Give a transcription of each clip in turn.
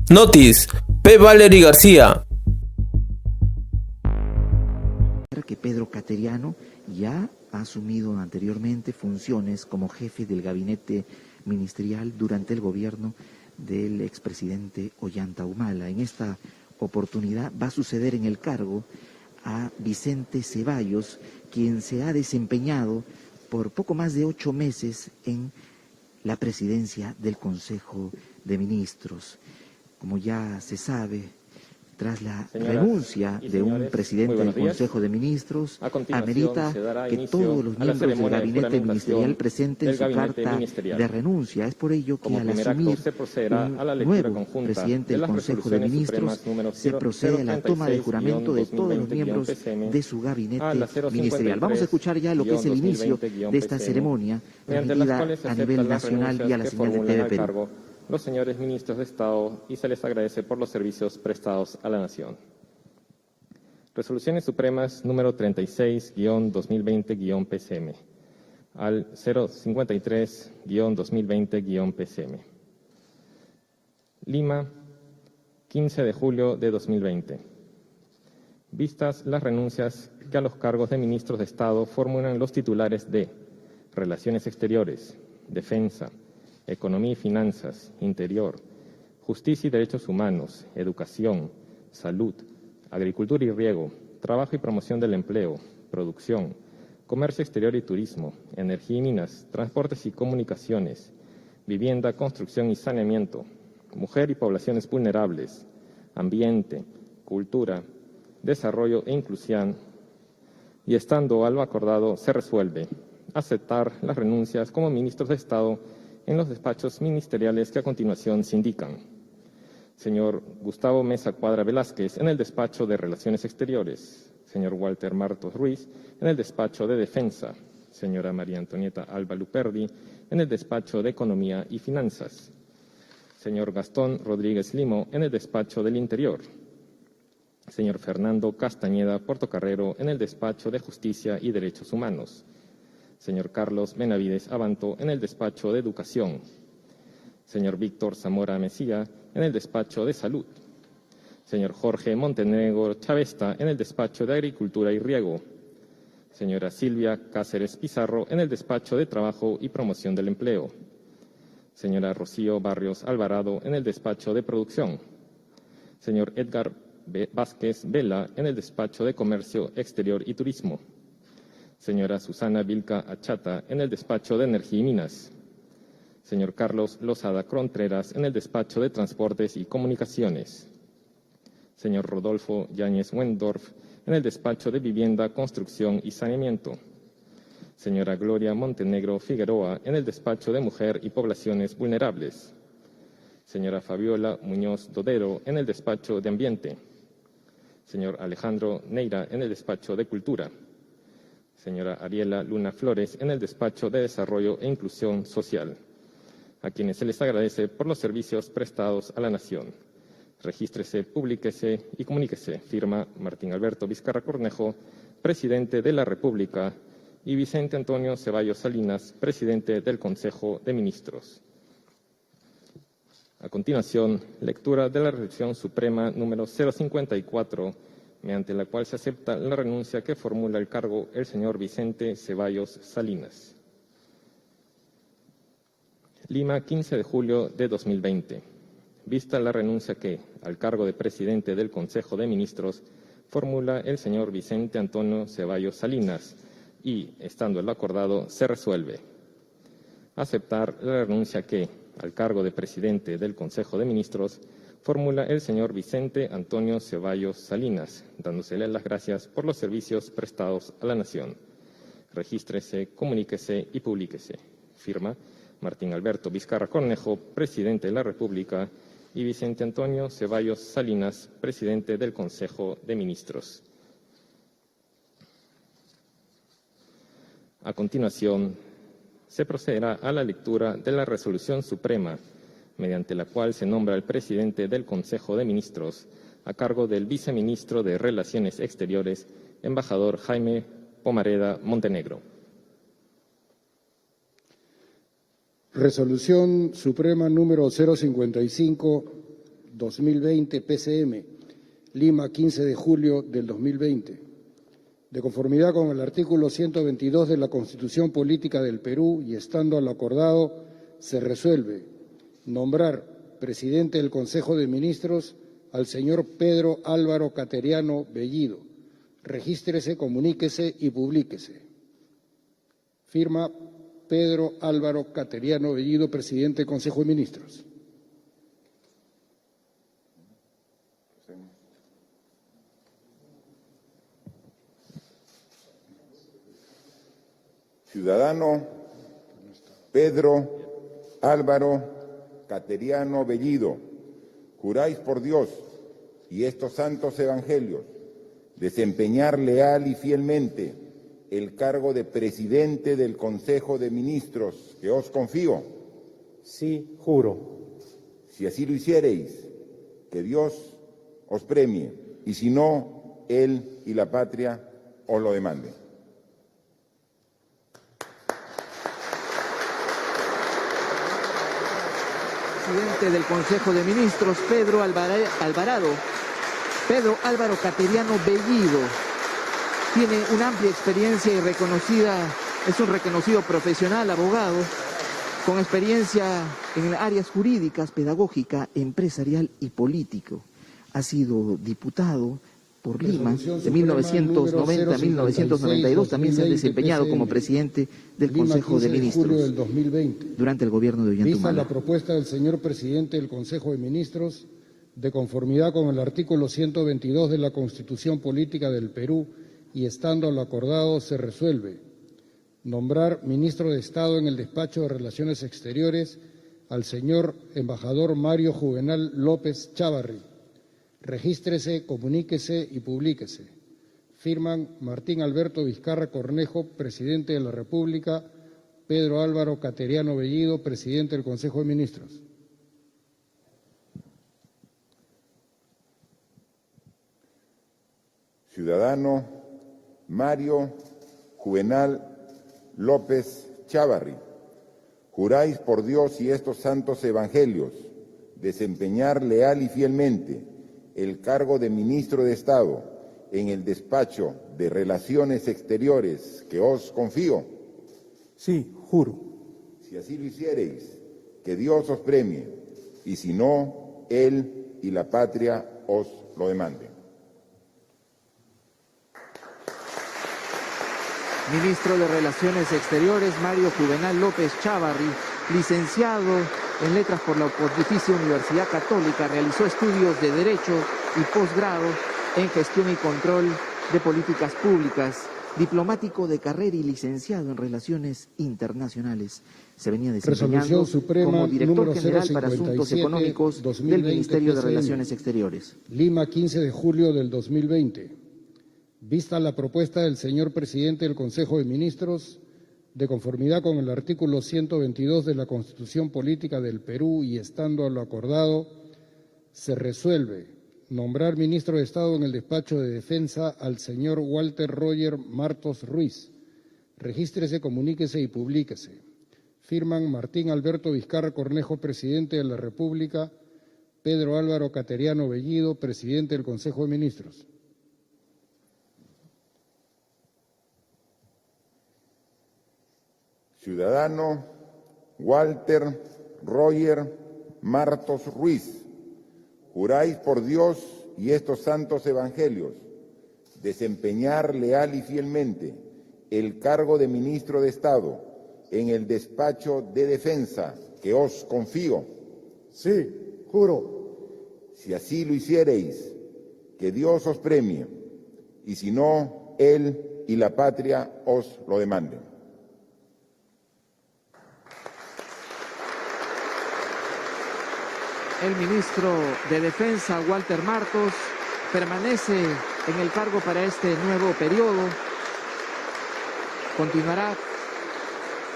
Notice, P. Valery García. Que Pedro Cateriano ya ha asumido anteriormente funciones como jefe del gabinete ministerial durante el gobierno del expresidente Ollanta Humala. En esta oportunidad va a suceder en el cargo a Vicente Ceballos, quien se ha desempeñado por poco más de 8 meses en la presidencia del Consejo de Ministros. Como ya se sabe, tras la renuncia de un presidente del Consejo de Ministros, amerita que todos los miembros del gabinete ministerial presenten su carta de renuncia. Es por ello que al asumir un nuevo presidente del Consejo de Ministros, se procede a la toma de juramento de todos los miembros de su gabinete ministerial. Vamos a escuchar ya lo que es el inicio de esta ceremonia, transmitida a nivel nacional vía la señal de TV Perú. Los señores ministros de Estado y se les agradece por los servicios prestados a la Nación. Resoluciones Supremas número 36-2020-PCM al 053-2020-PCM. Lima, 15 de julio de 2020. Vistas las renuncias que a los cargos de ministros de Estado formulan los titulares de Relaciones Exteriores, Defensa, Economía y Finanzas, Interior, Justicia y Derechos Humanos, Educación, Salud, Agricultura y Riego, Trabajo y Promoción del Empleo, Producción, Comercio Exterior y Turismo, Energía y Minas, Transportes y Comunicaciones, Vivienda, Construcción y Saneamiento, Mujer y Poblaciones Vulnerables, Ambiente, Cultura, Desarrollo e Inclusión, y estando algo acordado, se resuelve aceptar las renuncias como ministros de Estado en los despachos ministeriales que a continuación se indican. Señor Gustavo Mesa Cuadra Velázquez, en el despacho de Relaciones Exteriores. Señor Walter Martos Ruiz, en el despacho de Defensa. Señora María Antonieta Alba Luperdi, en el despacho de Economía y Finanzas. Señor Gastón Rodríguez Limo, en el despacho del Interior. Señor Fernando Castañeda Portocarrero, en el despacho de Justicia y Derechos Humanos. Señor Carlos Benavides Abanto, en el despacho de Educación. Señor Víctor Zamora Mesía, en el despacho de Salud. Señor Jorge Montenegro Chavesta, en el despacho de Agricultura y Riego. Señora Silvia Cáceres Pizarro, en el despacho de Trabajo y Promoción del Empleo. Señora Rocío Barrios Alvarado, en el despacho de Producción. Señor Edgar Vázquez Vela, en el despacho de Comercio Exterior y Turismo. Señora Susana Vilca Achata, en el despacho de Energía y Minas. Señor Carlos Lozada Contreras, en el despacho de Transportes y Comunicaciones. Señor Rodolfo Yáñez Wendorf, en el despacho de Vivienda, Construcción y Saneamiento. Señora Gloria Montenegro Figueroa, en el despacho de Mujer y Poblaciones Vulnerables. Señora Fabiola Muñoz Dodero, en el despacho de Ambiente. Señor Alejandro Neira, en el despacho de Cultura. Señora Ariela Luna Flores, en el despacho de Desarrollo e Inclusión Social, a quienes se les agradece por los servicios prestados a la Nación. Regístrese, publíquese y comuníquese. Firma Martín Alberto Vizcarra Cornejo, Presidente de la República, y Vicente Antonio Ceballos Salinas, Presidente del Consejo de Ministros. A continuación, lectura de la Resolución Suprema número 054, mediante la cual se acepta la renuncia que formula el cargo el señor Vicente Ceballos Salinas. Lima, 15 de julio de 2020. Vista la renuncia que, al cargo de presidente del Consejo de Ministros, formula el señor Vicente Antonio Ceballos Salinas y, estando lo acordado, se resuelve aceptar la renuncia que, al cargo de presidente del Consejo de Ministros, formula el señor Vicente Antonio Ceballos Salinas, dándosele las gracias por los servicios prestados a la Nación. Regístrese, comuníquese y publíquese. Firma Martín Alberto Vizcarra Cornejo, Presidente de la República, y Vicente Antonio Ceballos Salinas, Presidente del Consejo de Ministros. A continuación, se procederá a la lectura de la Resolución Suprema, mediante la cual se nombra al presidente del Consejo de Ministros, a cargo del viceministro de Relaciones Exteriores, embajador Jaime Pomareda Montenegro. Resolución Suprema número 055 2020 PCM, Lima, 15 de julio del 2020. De conformidad con el artículo 122 de la Constitución Política del Perú y estando a lo acordado, se resuelve nombrar presidente del Consejo de Ministros al señor Pedro Álvaro Cateriano Bellido. Regístrese, comuníquese y publíquese. Firma Pedro Álvaro Cateriano Bellido, presidente del Consejo de Ministros. Ciudadano Pedro Álvaro Cateriano Bellido, juráis por Dios y estos santos evangelios desempeñar leal y fielmente el cargo de presidente del Consejo de Ministros que os confío. Sí, juro. Si así lo hiciereis, que Dios os premie, y si no, él y la patria os lo demanden. Presidente del Consejo de Ministros, Pedro Álvaro Cateriano Bellido. Tiene una amplia experiencia y es un reconocido profesional, abogado, con experiencia en áreas jurídicas, pedagógica, empresarial y político. Ha sido diputado por Lima de 1990 a 1992. También se ha desempeñado como presidente del Consejo de Ministros durante el gobierno de Ollanta Humala. Vista la propuesta del señor presidente del Consejo de Ministros, de conformidad con el artículo 122 de la Constitución Política del Perú y estando a lo acordado, se resuelve nombrar ministro de Estado en el despacho de Relaciones Exteriores al señor embajador Mario Juvenal López Chávarri. Regístrese, comuníquese y publíquese. Firman Martín Alberto Vizcarra Cornejo, presidente de la República, Pedro Álvaro Cateriano Bellido, presidente del Consejo de Ministros. Ciudadano Mario Juvenal López Chávarri, juráis por Dios y estos santos evangelios desempeñar leal y fielmente el cargo de ministro de Estado en el despacho de Relaciones Exteriores que os confío. Sí, juro. Si así lo hiciereis, que Dios os premie, y si no, él y la patria os lo demanden. Ministro de Relaciones Exteriores, Mario Juvenal López Chávarri, licenciado en Letras por la Pontificia Universidad Católica, realizó estudios de Derecho y posgrado en Gestión y Control de Políticas Públicas, diplomático de carrera y licenciado en Relaciones Internacionales. Se venía desempeñando como director general para Asuntos Económicos del Ministerio de Relaciones Exteriores. Lima, 15 de julio del 2020. Vista la propuesta del señor presidente del Consejo de Ministros, de conformidad con el artículo 122 de la Constitución Política del Perú y estando a lo acordado, se resuelve nombrar ministro de Estado en el despacho de Defensa al señor Walter Roger Martos Ruiz. Regístrese, comuníquese y publíquese. Firman Martín Alberto Vizcarra Cornejo, presidente de la República, Pedro Álvaro Cateriano Bellido, presidente del Consejo de Ministros. Ciudadano Walter Roger Martos Ruiz, juráis por Dios y estos santos evangelios desempeñar leal y fielmente el cargo de ministro de Estado en el despacho de Defensa que os confío. Sí, juro. Si así lo hiciereis, que Dios os premie, y si no, él y la patria os lo demanden. El ministro de Defensa, Walter Martos, permanece en el cargo para este nuevo periodo. Continuará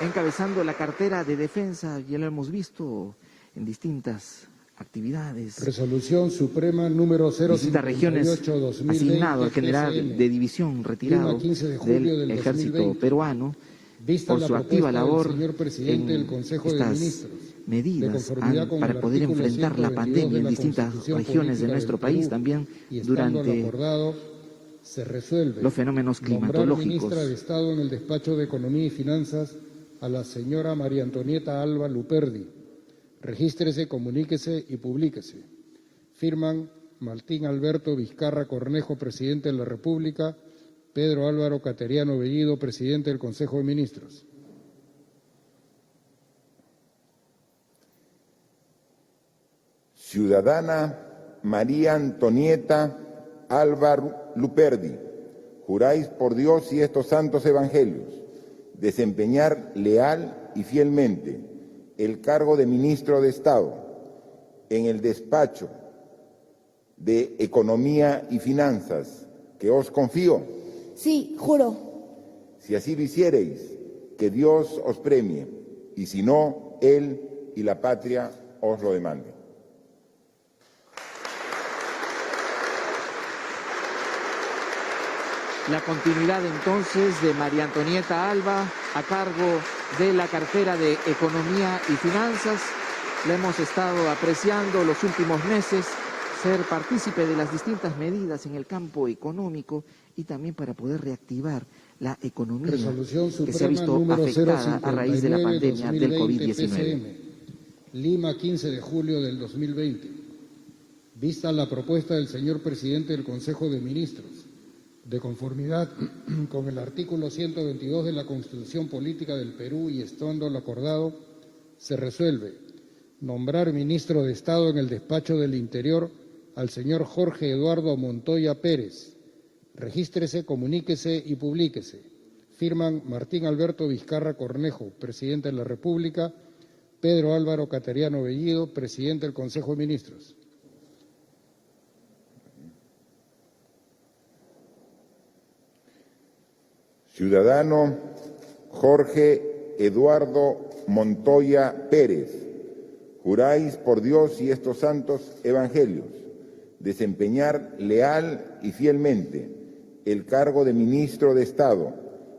encabezando la cartera de Defensa, ya lo hemos visto en distintas actividades. Resolución Suprema número 058-2020, asignado al general de división retirado del ejército peruano por su activa labor en estas medidas conformidad con para el poder artículo enfrentar la 122 pandemia de en la distintas Constitución regiones de Política nuestro del país, Perú, también y estando lo durante acordado, se resuelve los fenómenos nombrar climatológicos. ministra de Estado en el despacho de Economía y Finanzas a la señora María Antonieta Alba Luperdi. Regístrese, comuníquese y publíquese. Firman Martín Alberto Vizcarra Cornejo, presidente de la República; Pedro Álvaro Cateriano Bellido, presidente del Consejo de Ministros. Ciudadana María Antonieta Alba Luperdi, juráis por Dios y estos santos evangelios desempeñar leal y fielmente el cargo de ministro de Estado en el despacho de Economía y Finanzas que os confío. Sí, juro. Si así lo hiciereis, que Dios os premie, y si no, Él y la patria os lo demanden. La continuidad entonces de María Antonieta Alba a cargo de la cartera de Economía y Finanzas. La hemos estado apreciando los últimos meses, ser partícipe de las distintas medidas en el campo económico y también para poder reactivar la economía Resolución que se ha visto número afectada a raíz de la pandemia del 059/2020 COVID-19. PCM, Lima, 15 de julio del 2020. Vista la propuesta del señor presidente del Consejo de Ministros, de conformidad con el artículo 122 de la Constitución Política del Perú y estando lo acordado, se resuelve nombrar ministro de Estado en el despacho del Interior al señor Jorge Eduardo Montoya Pérez. Regístrese, comuníquese y publíquese. Firman Martín Alberto Vizcarra Cornejo, presidente de la República; Pedro Álvaro Cateriano Bellido, presidente del Consejo de Ministros. Ciudadano Jorge Eduardo Montoya Pérez, juráis por Dios y estos santos evangelios desempeñar leal y fielmente el cargo de ministro de Estado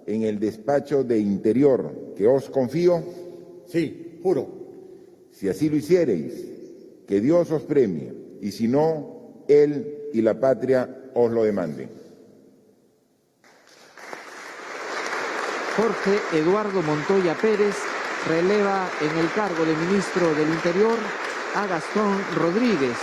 en el despacho de Interior que os confío. Sí, juro. Si así lo hiciereis, que Dios os premie, y si no, Él y la patria os lo demanden. Jorge Eduardo Montoya Pérez releva en el cargo de ministro del Interior a Gastón Rodríguez.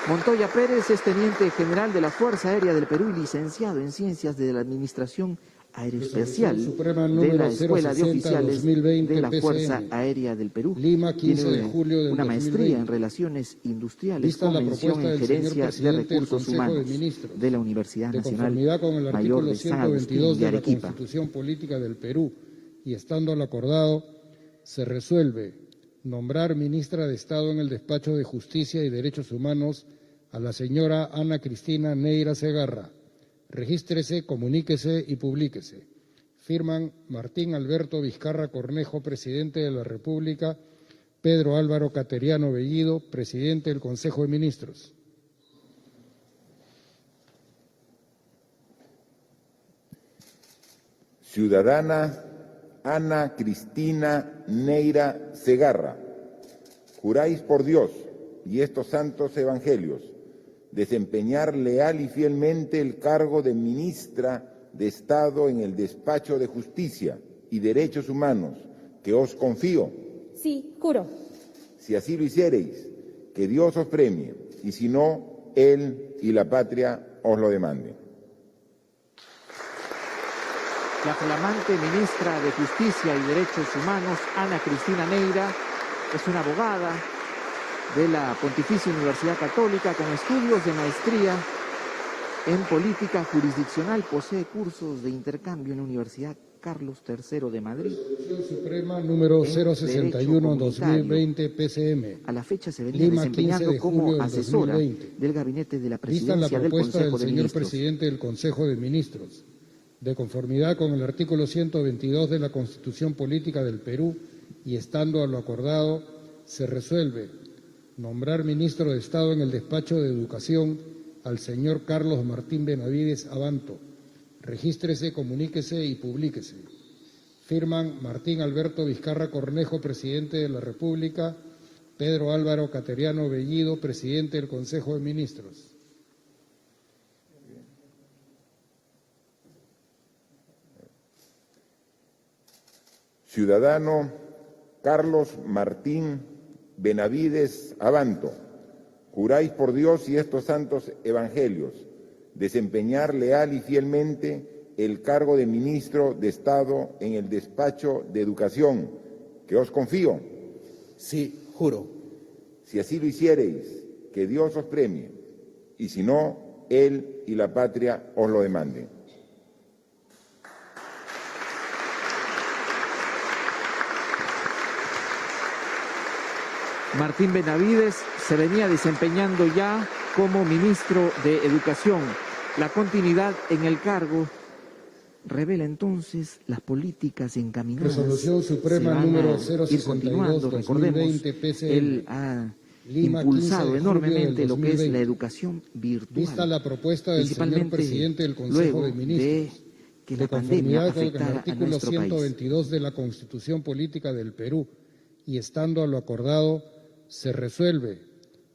Montoya Pérez es teniente general de la Fuerza Aérea del Perú y licenciado en Ciencias de la Administración Aeroespacial de la Escuela de Oficiales de la Fuerza Aérea del Perú. Lima, 15 de Tiene julio del una 2020. maestría en Relaciones Industriales Vista con la mención propuesta en del Gerencia señor de presidente del Recursos Consejo de Humanos Ministros, de la Universidad de Nacional conformidad con el Mayor artículo de San Agustín 122 de de la Arequipa. Constitución Política del Perú y estando lo acordado, se resuelve nombrar ministra de Estado en el Despacho de Justicia y Derechos Humanos a la señora Ana Cristina Neira Segarra. Regístrese, comuníquese y publíquese. Firman Martín Alberto Vizcarra Cornejo, presidente de la República; Pedro Álvaro Cateriano Bellido, presidente del Consejo de Ministros. Ciudadana Ana Cristina Neira Segarra, juráis por Dios y estos santos evangelios desempeñar leal y fielmente el cargo de ministra de Estado en el Despacho de Justicia y Derechos Humanos que os confío. Sí, juro. Si así lo hiciereis, que Dios os premie, y si no, Él y la patria os lo demanden. La flamante ministra de Justicia y Derechos Humanos, Ana Cristina Neira, es una abogada de la Pontificia Universidad Católica con estudios de maestría en política jurisdiccional. Posee cursos de intercambio en la Universidad Carlos III de Madrid. Resolución Suprema número 061/2020 PCM. A la fecha se venía Lima, 15 desempeñando de como julio del asesora 2020. del gabinete de la Vista la presidencia del propuesta Consejo del de señor Ministros. presidente del Consejo de Ministros, de conformidad con el artículo 122 de la Constitución Política del Perú y estando a lo acordado, se resuelve nombrar ministro de Estado en el Despacho de Educación al señor Carlos Martín Benavides Abanto. Regístrese, comuníquese y publíquese. Firman Martín Alberto Vizcarra Cornejo, presidente de la República, Pedro Álvaro Cateriano Bellido, presidente del Consejo de Ministros. Ciudadano Carlos Martín Benavides Abanto, juráis por Dios y estos santos evangelios desempeñar leal y fielmente el cargo de ministro de Estado en el despacho de Educación, que os confío. Sí, juro. Si así lo hiciereis, que Dios os premie, y si no, Él y la patria os lo demanden. Martín Benavides se venía desempeñando ya como ministro de Educación. La continuidad en el cargo revela entonces las políticas encaminadas. Resolución Suprema número 062, Recordemos, 2020, PCM. él ha Lima, impulsado 15 de enormemente julio lo del que es 2020. la educación virtual. Vista la propuesta del señor principalmente presidente del Consejo luego de Ministros, que de la pandemia conformidad con el afectara a artículo nuestro país. 122 de la Constitución Política del Perú, y estando a lo acordado, se resuelve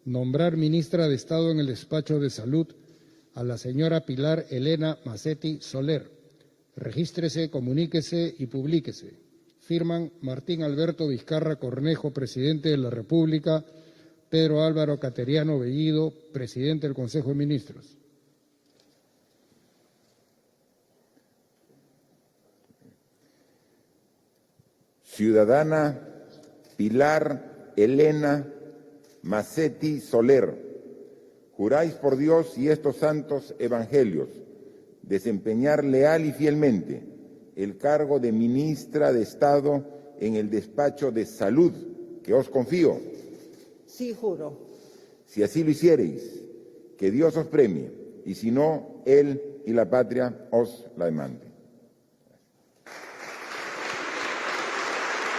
nombrar ministra de Estado en el despacho de Salud a la señora Pilar Elena Macetti Soler. Regístrese, comuníquese y publíquese. Firman Martín Alberto Vizcarra Cornejo, presidente de la República, Pedro Álvaro Cateriano Bellido, presidente del Consejo de Ministros. Ciudadana Pilar Elena Macetti Soler, juráis por Dios y estos santos evangelios desempeñar leal y fielmente el cargo de ministra de Estado en el despacho de Salud, que os confío. Sí, juro. Si así lo hiciereis, que Dios os premie, y si no, Él y la patria os la demanden.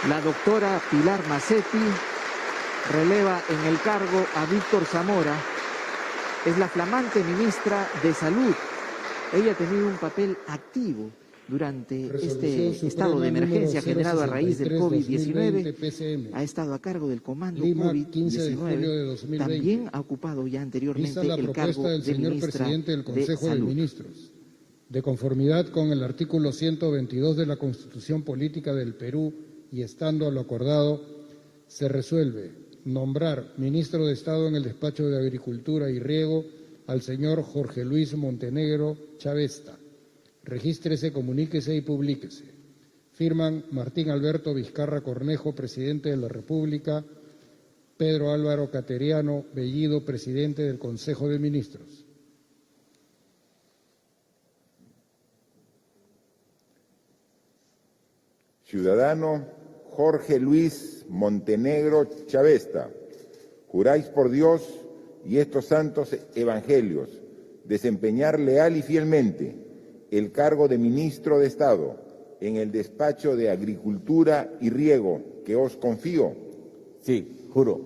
La doctora Pilar Macetti releva en el cargo a Víctor Zamora. Es la flamante ministra de Salud. Ella ha tenido un papel activo durante este estado de emergencia generado a raíz del COVID-19. Ha estado a cargo del comando COVID-19. También ha ocupado ya anteriormente el cargo de ministra de Salud. De conformidad con el artículo 122 de la Constitución Política del Perú y estando a lo acordado, se resuelve nombrar ministro de Estado en el despacho de Agricultura y Riego al señor Jorge Luis Montenegro Chavesta. Regístrese, comuníquese y publíquese. Firman Martín Alberto Vizcarra Cornejo, presidente de la República, Pedro Álvaro Cateriano Bellido, presidente del Consejo de Ministros. Ciudadano Jorge Luis Montenegro Chavesta, juráis por Dios y estos santos evangelios desempeñar leal y fielmente el cargo de ministro de Estado en el despacho de Agricultura y Riego, que os confío. Sí, juro.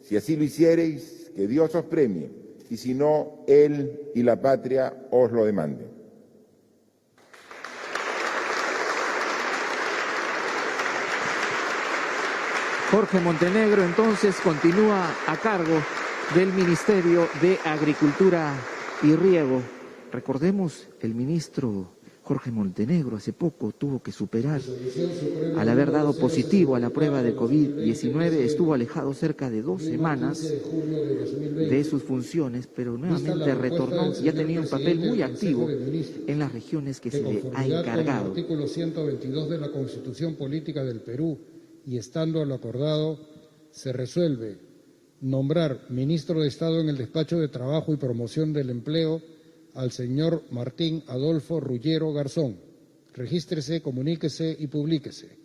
Si así lo hiciereis, que Dios os premie, y si no, Él y la patria os lo demanden. Jorge Montenegro entonces continúa a cargo del Ministerio de Agricultura y Riego. Recordemos, el ministro Jorge Montenegro hace poco tuvo que superar, al haber dado positivo a la prueba de COVID-19, estuvo alejado cerca de 2 semanas de sus funciones, pero nuevamente retornó y ha tenido un papel muy activo en las regiones que se le ha encargado. Artículo 122 de la Constitución Política del Perú y estando a lo acordado, se resuelve nombrar ministro de Estado en el despacho de Trabajo y Promoción del Empleo al señor Martín Adolfo Ruggiero Garzón. Regístrese, comuníquese y publíquese.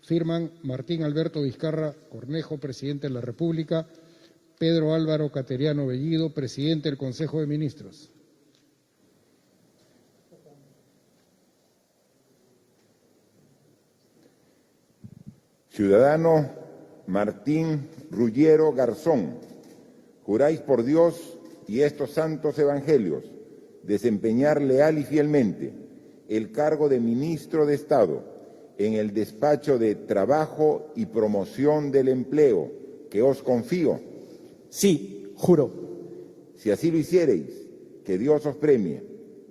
Firman Martín Alberto Vizcarra Cornejo, presidente de la República, Pedro Álvaro Cateriano Bellido, presidente del Consejo de Ministros. Ciudadano Martín Ruggiero Garzón, juráis por Dios y estos santos evangelios desempeñar leal y fielmente el cargo de ministro de Estado en el despacho de Trabajo y Promoción del Empleo, que os confío. Sí, juro. Si así lo hiciereis, que Dios os premie,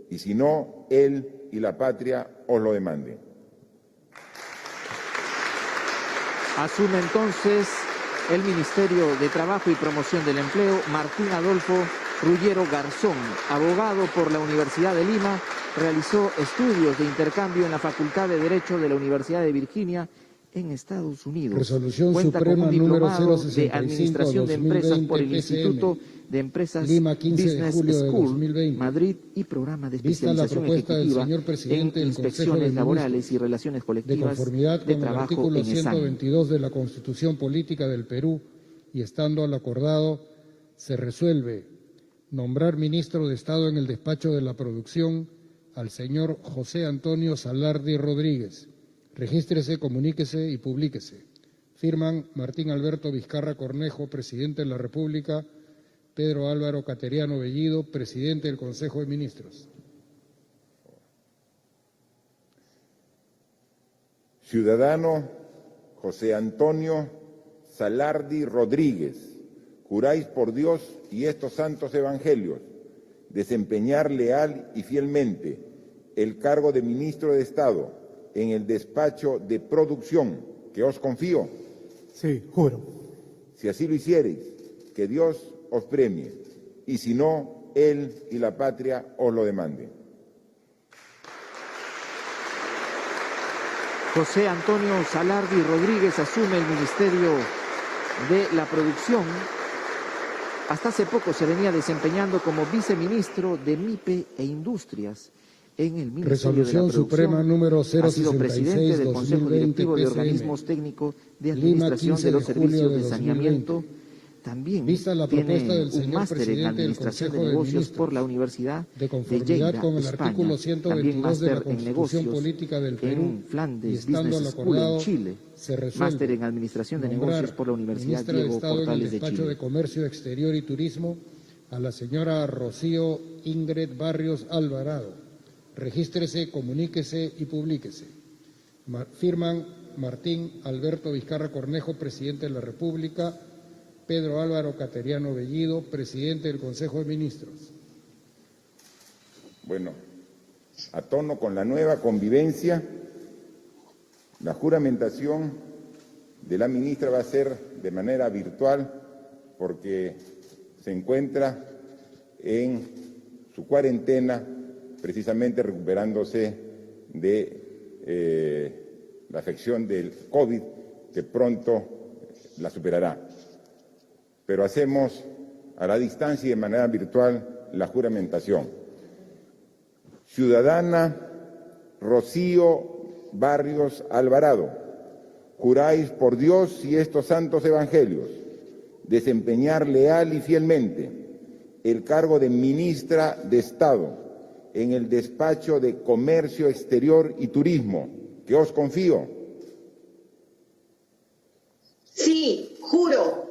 y si no, Él y la patria os lo demanden. Asume entonces el Ministerio de Trabajo y Promoción del Empleo Martín Adolfo Rullero Garzón, abogado por la Universidad de Lima, realizó estudios de intercambio en la Facultad de Derecho de la Universidad de Virginia en Estados Unidos. Resolución Cuenta Suprema con un número diplomado 065/2020 de Administración de Empresas por el Instituto de Empresas Lima, 15 de Business julio de School, 2020. Madrid, y programa de Vista la especialización propuesta del ejecutiva señor presidente en del Consejo de inspecciones Ministros, laborales y relaciones de colectivas conformidad de con el trabajo artículo en ESAN. 122 de la Constitución Política del Perú y estando al acordado, se resuelve nombrar ministro de Estado en el despacho de la producción al señor José Antonio Salardi Rodríguez. Regístrese, comuníquese y publíquese. Firman Martín Alberto Vizcarra Cornejo, presidente de la República, Pedro Álvaro Cateriano Bellido, presidente del Consejo de Ministros. Ciudadano José Antonio Salardi Rodríguez, juráis por Dios y estos santos evangelios desempeñar leal y fielmente el cargo de ministro de Estado en el despacho de producción que os confío. Sí, juro. Si así lo hiciereis, que Dios os premie, y si no, Él y la patria os lo demanden. José Antonio Salardi Rodríguez asume el Ministerio de la Producción. Hasta hace poco se venía desempeñando como viceministro de MIPE e Industrias en el Ministerio Resolución de la Producción. Suprema número Ha sido presidente del Consejo 066/2020 Directivo de PCM. Organismos Técnicos de Lima, Administración 15 de los de julio Servicios de de Saneamiento. 2020. También Vista la tiene propuesta del un señor máster en presidente del Administración de Consejo de Negocios Ministros, por la Universidad de de conformidad Lleida, con el España. artículo También 122 de la máster en Constitución Negocios Política del Perú en y Flandes estando Business al School acordado, en Chile. se resuelve Máster en Administración de nombrar Negocios por la Universidad ministra de Diego Estado en el Portales de despacho Chile. de Comercio Exterior y Turismo a la señora Rocío Ingrid Barrios Alvarado. Regístrese, comuníquese y publíquese. Firman Martín Alberto Vizcarra Cornejo, presidente de la República, Pedro Álvaro Cateriano Bellido, presidente del Consejo de Ministros. Bueno, a tono con la nueva convivencia, la juramentación de la ministra va a ser de manera virtual porque se encuentra en su cuarentena, precisamente recuperándose de la afección del COVID, que pronto la superará. Pero hacemos a la distancia y de manera virtual la juramentación. Ciudadana Rocío Barrios Alvarado, juráis por Dios y estos santos evangelios desempeñar leal y fielmente el cargo de ministra de Estado en el despacho de Comercio Exterior y Turismo, que os confío. Sí, juro.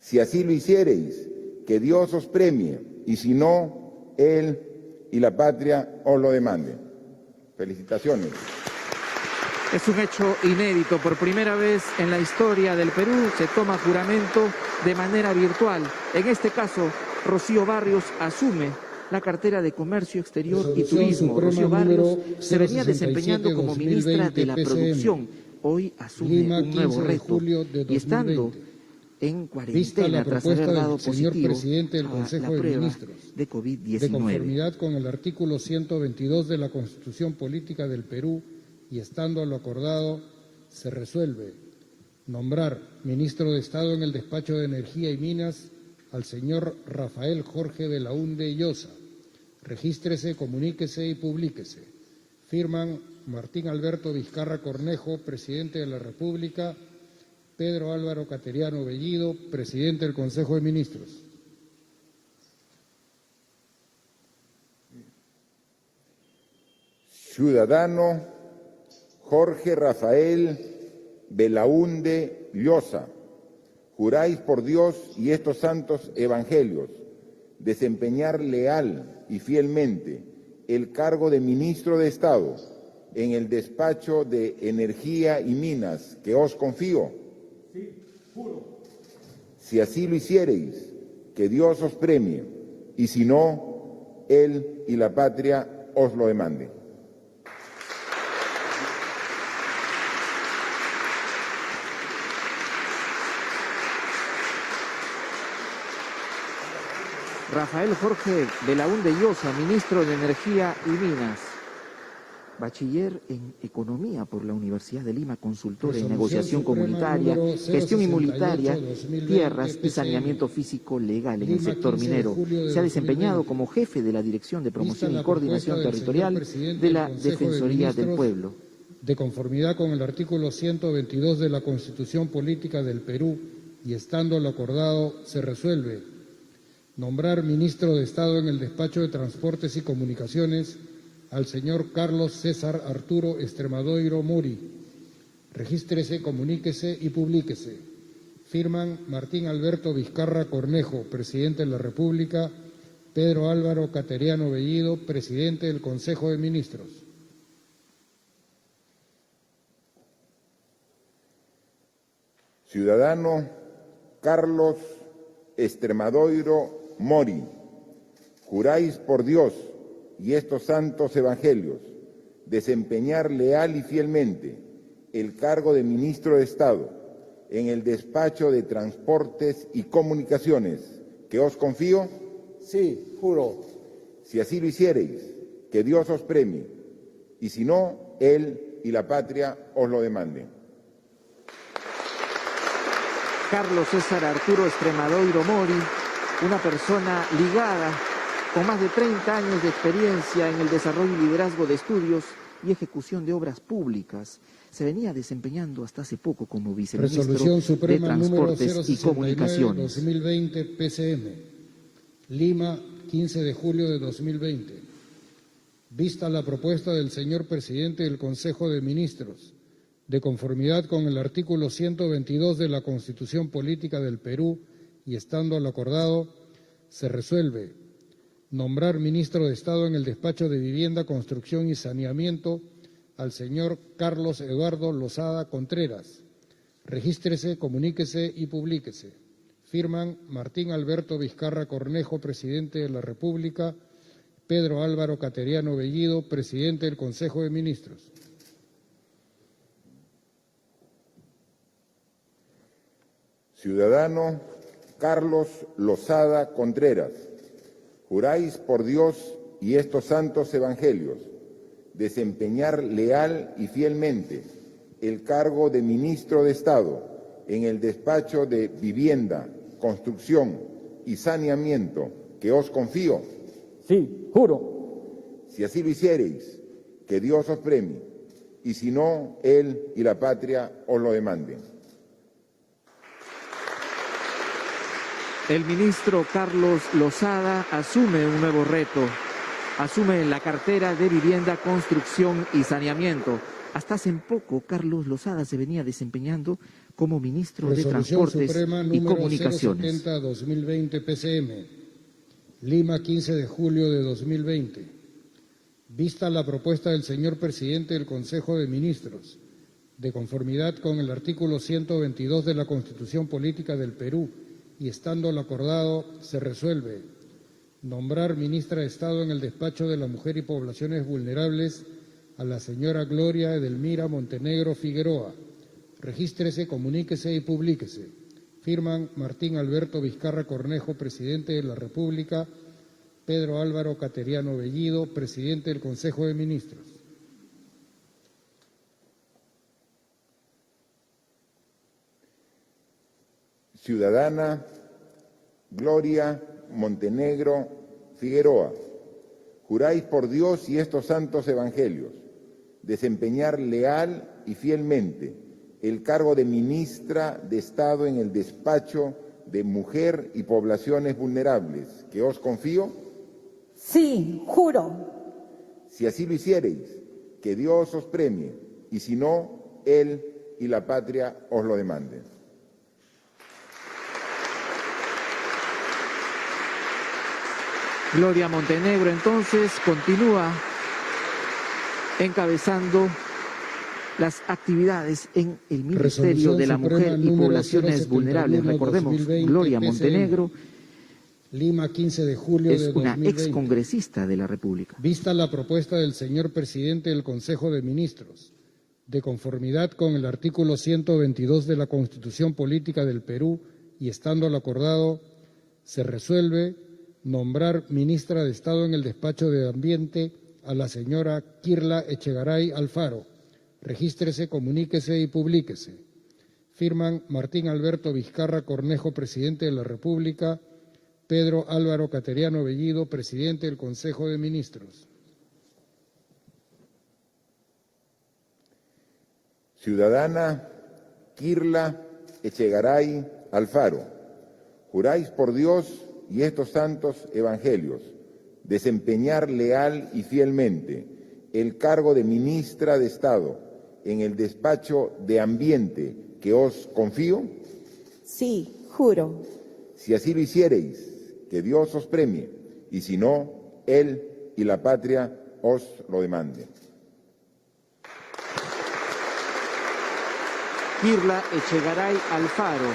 Si así lo hiciereis, que Dios os premie, y si no, Él y la patria os lo demanden. Felicitaciones. Es un hecho inédito. Por primera vez en la historia del Perú se toma juramento de manera virtual. En este caso, Rocío Barrios asume la cartera de Comercio Exterior y Resolución Turismo. Suprema Rocío Barrios número se venía desempeñando como ministra de la 067/2020 Producción. Hoy asume Lima, un nuevo 15 de reto julio de y estando 2020. en Vista cuarentena la tras haber propuesta dado del señor positivo presidente del a Consejo la de prueba Ministros, de de COVID-19. conformidad con el artículo 122 de la Constitución Política del Perú y estando a lo acordado, se resuelve nombrar ministro de Estado en el despacho de Energía y Minas al señor Rafael Jorge Belaúnde Llosa. Regístrese, comuníquese y publíquese. Firman Martín Alberto Vizcarra Cornejo, presidente de la República, Pedro Álvaro Cateriano Bellido, presidente del Consejo de Ministros. Ciudadano Jorge Rafael Belaúnde Llosa, juráis por Dios y estos santos evangelios desempeñar leal y fielmente el cargo de ministro de Estado en el despacho de Energía y Minas, que os confío. Sí, juro. Si así lo hiciereis, que Dios os premie, y si no, Él y la patria os lo demanden. Rafael Jorge Belaúnde Llosa, ministro de Energía y Minas. Bachiller en Economía por la Universidad de Lima, consultor en negociación comunitaria, gestión inmunitaria, tierras y saneamiento físico legal en el sector minero. Se ha desempeñado como jefe de la Dirección de Promoción y Coordinación Territorial de la Defensoría del Pueblo. De conformidad con el artículo 122 de la Constitución Política del Perú y estando lo acordado, se resuelve nombrar ministro de Estado en el Despacho de Transportes y Comunicaciones al señor Carlos César Arturo Extremadoiro Mori. Regístrese, comuníquese y publíquese. Firman Martín Alberto Vizcarra Cornejo, presidente de la República, Pedro Álvaro Cateriano Bellido, presidente del Consejo de Ministros. Ciudadano Carlos Extremadoiro Mori, juráis por Dios y estos santos evangelios desempeñar leal y fielmente el cargo de ministro de Estado en el despacho de Transportes y Comunicaciones, que os confío. Sí, juro. Si así lo hiciereis, que Dios os premie, y si no, Él y la patria os lo demanden. Carlos César Arturo Extremadoiro Mori, una persona ligada con más de 30 años de experiencia en el desarrollo y liderazgo de estudios y ejecución de obras públicas. Se venía desempeñando hasta hace poco como viceministro Resolución Suprema de número Transportes y Comunicaciones. 069-2020 PCM, Lima, 15 de julio de 2020. Vista la propuesta del señor presidente del Consejo de Ministros, de conformidad con el artículo 122 de la Constitución Política del Perú y estando lo acordado, se resuelve nombrar ministro de Estado en el Despacho de Vivienda, Construcción y Saneamiento al señor Carlos Eduardo Lozada Contreras. Regístrese, comuníquese y publíquese. Firman Martín Alberto Vizcarra Cornejo, presidente de la República, Pedro Álvaro Cateriano Bellido, presidente del Consejo de Ministros. Ciudadano Carlos Lozada Contreras, juráis por Dios y estos santos evangelios desempeñar leal y fielmente el cargo de ministro de Estado en el despacho de Vivienda, Construcción y Saneamiento, que os confío. Sí, juro. Si así lo hiciereis, que Dios os premie, y si no, Él y la patria os lo demanden. El ministro Carlos Lozada asume un nuevo reto. Asume la cartera de Vivienda, Construcción y Saneamiento. Hasta hace poco, Carlos Lozada se venía desempeñando como ministro de Transportes Suprema y número Comunicaciones. 070-2020 PCM, Lima, 15 de julio de 2020. Vista la propuesta del señor presidente del Consejo de Ministros, de conformidad con el artículo 122 de la Constitución Política del Perú, y estando lo acordado, se resuelve nombrar ministra de Estado en el Despacho de la Mujer y Poblaciones Vulnerables a la señora Gloria Edelmira Montenegro Figueroa. Regístrese, comuníquese y publíquese. Firman Martín Alberto Vizcarra Cornejo, presidente de la República, Pedro Álvaro Cateriano Bellido, presidente del Consejo de Ministros. Ciudadana Gloria Montenegro Figueroa, juráis por Dios y estos santos evangelios desempeñar leal y fielmente el cargo de ministra de Estado en el despacho de Mujer y Poblaciones Vulnerables, que os confío. Sí, juro. Si así lo hiciereis, que Dios os premie, y si no, Él y la patria os lo demanden. Gloria Montenegro entonces continúa encabezando las actividades en el Ministerio Resolución de la Suprema Mujer y número Poblaciones Vulnerables. 071/2020, Recordemos, Gloria PCM, Montenegro Lima, 15 de julio es de una 2020. excongresista de la República. Vista la propuesta del señor presidente del Consejo de Ministros, de conformidad con el artículo 122 de la Constitución Política del Perú y estando lo acordado, se resuelve nombrar ministra de Estado en el despacho de Ambiente a la señora Kirla Echegaray Alfaro. Regístrese, comuníquese y publíquese. Firman Martín Alberto Vizcarra Cornejo, presidente de la República, Pedro Álvaro Cateriano Bellido, presidente del Consejo de Ministros. Ciudadana Kirla Echegaray Alfaro, juráis por Dios y estos santos evangelios desempeñar leal y fielmente el cargo de ministra de Estado en el despacho de Ambiente que os confío. Sí, juro. Si así lo hiciereis, que Dios os premie, y si no, Él y la patria os lo demanden. Kirla Echegaray Alfaro,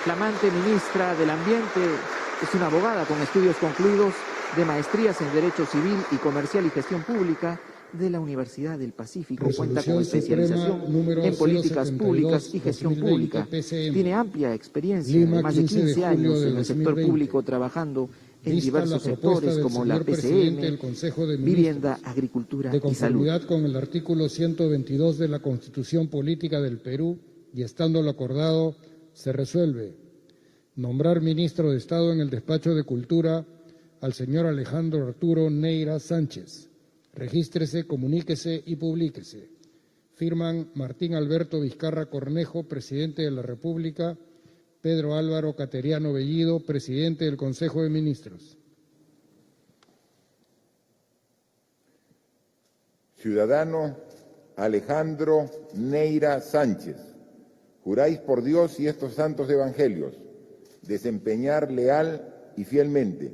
flamante ministra del Ambiente, es una abogada con estudios concluidos de maestrías en Derecho Civil y Comercial y Gestión Pública de la Universidad del Pacífico. Cuenta con especialización en políticas públicas y gestión pública. Tiene amplia experiencia de más de 15 años en el sector público trabajando en diversos sectores como la PCM, vivienda, agricultura de y salud. conformidad con el artículo 122 de la Constitución Política del Perú y estando lo acordado, se resuelve nombrar ministro de Estado en el despacho de Cultura al señor Alejandro Arturo Neira Sánchez. Regístrese, comuníquese y publíquese. Firman Martín Alberto Vizcarra Cornejo, presidente de la República, Pedro Álvaro Cateriano Bellido, presidente del Consejo de Ministros. Ciudadano Alejandro Neira Sánchez, juráis por Dios y estos santos evangelios desempeñar leal y fielmente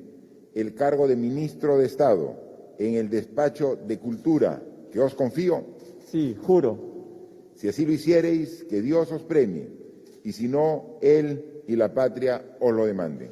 el cargo de ministro de Estado en el despacho de Cultura que os confío. Sí, juro. Si así lo hiciereis, que Dios os premie, y si no, Él y la patria os lo demanden.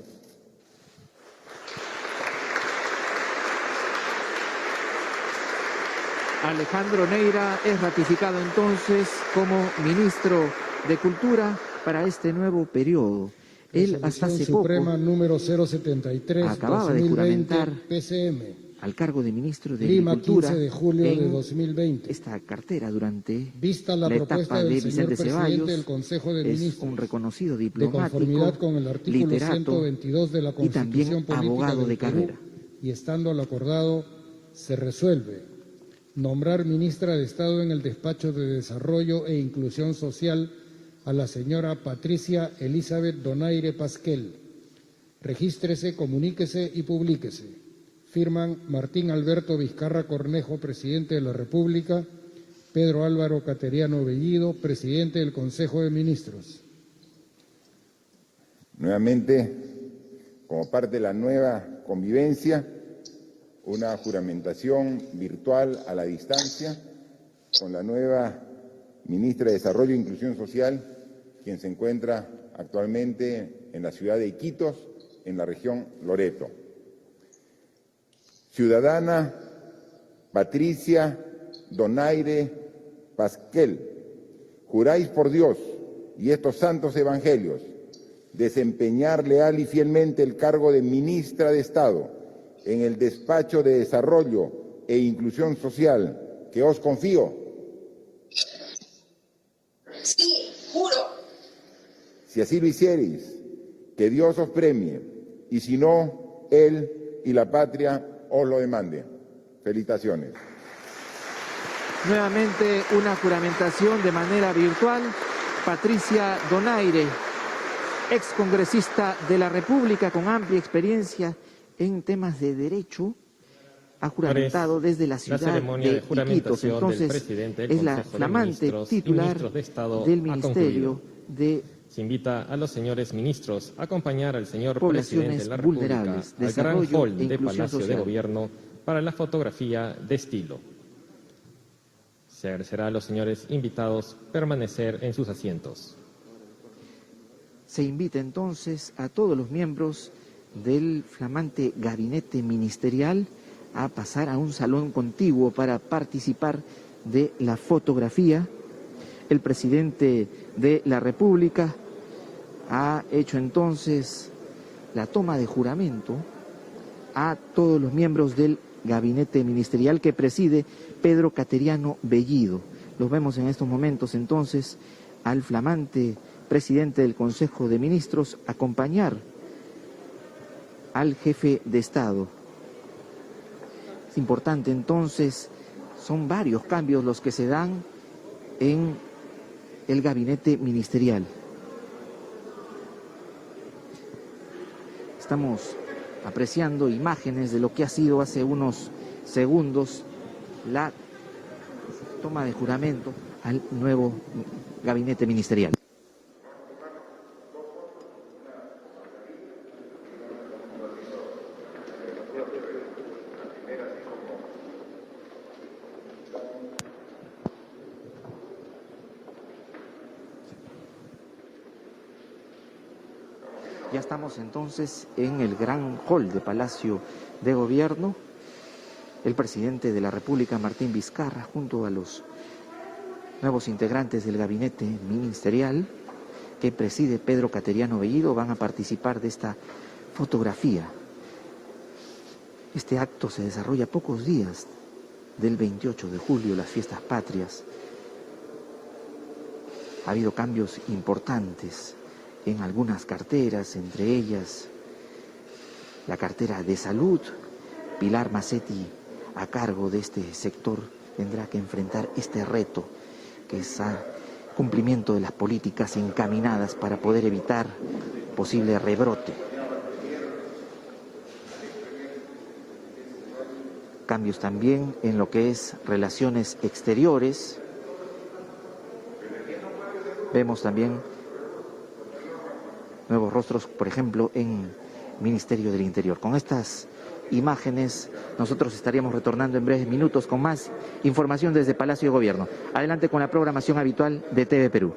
Alejandro Neira es ratificado entonces como ministro de Cultura para este nuevo periodo. Él hasta hace Resolución Suprema poco número 073, acababa de 2020, juramentar PCM. al cargo de ministro de Lima, Agricultura 15 de julio de en 2020. esta cartera durante Vista la la propuesta etapa del de señor Vicente presidente Ceballos. del Consejo de Es Ministros, un reconocido de diplomático, conformidad con el artículo literato 122 de la y Constitución también Política abogado del de Perú, carrera. y estando lo acordado, se resuelve nombrar ministra de Estado en el despacho de Desarrollo e Inclusión Social a la señora Patricia Elizabeth Donaire Pasquel. Regístrese, comuníquese y publíquese. Firman Martín Alberto Vizcarra Cornejo, presidente de la República, Pedro Álvaro Cateriano Bellido, presidente del Consejo de Ministros. Nuevamente, como parte de la nueva convivencia, una juramentación virtual a la distancia con la nueva ministra de Desarrollo e Inclusión Social, quien se encuentra actualmente en la ciudad de Iquitos, en la región Loreto. Ciudadana Patricia Donaire Pasquel, juráis por Dios y estos santos evangelios desempeñar leal y fielmente el cargo de ministra de Estado en el despacho de Desarrollo e Inclusión Social que os confío. Sí, juro. Si así lo hiciereis, que Dios os premie, y si no, Él y la patria os lo demanden. Felicitaciones. Nuevamente una juramentación de manera virtual. Patricia Donaire, excongresista de la República con amplia experiencia en temas de derecho, ha juramentado desde la ciudad ceremonia de de Iquitos. juramentación del Entonces, presidente del es la Consejo de flamante Ministros y titular Ministros de Estado del ha Ministerio de Se invita a los señores ministros a acompañar al señor Poblaciones presidente de la República vulnerables, al gran desarrollo hall e de inclusión Palacio de social. Gobierno para la fotografía de estilo. Se agradecerá a los señores invitados permanecer en sus asientos. Se invita entonces a todos los miembros del flamante gabinete ministerial a pasar a un salón contiguo para participar de la fotografía. El presidente de la República ha hecho entonces la toma de juramento a todos los miembros del gabinete ministerial que preside Pedro Cateriano Bellido. Los vemos en estos momentos entonces al flamante presidente del Consejo de Ministros acompañar al jefe de Estado. Es importante entonces, son varios cambios los que se dan en el gabinete ministerial. Estamos apreciando imágenes de lo que ha sido hace unos segundos la toma de juramento al nuevo gabinete ministerial. Ya estamos entonces en el gran hall de Palacio de Gobierno. El presidente de la República, Martín Vizcarra, junto a los nuevos integrantes del gabinete ministerial que preside Pedro Cateriano Bellido, van a participar de esta fotografía. Este acto se desarrolla a pocos días del 28 de julio, las fiestas patrias. Ha habido cambios importantes en algunas carteras, entre ellas la cartera de salud. Pilar Macetti, a cargo de este sector, tendrá que enfrentar este reto, que es el cumplimiento de las políticas encaminadas para poder evitar posible rebrote. Cambios también en lo que es relaciones exteriores. Vemos también nuevos rostros, por ejemplo, en Ministerio del Interior. Con estas imágenes nosotros estaríamos retornando en breves minutos con más información desde Palacio de Gobierno. Adelante con la programación habitual de TV Perú.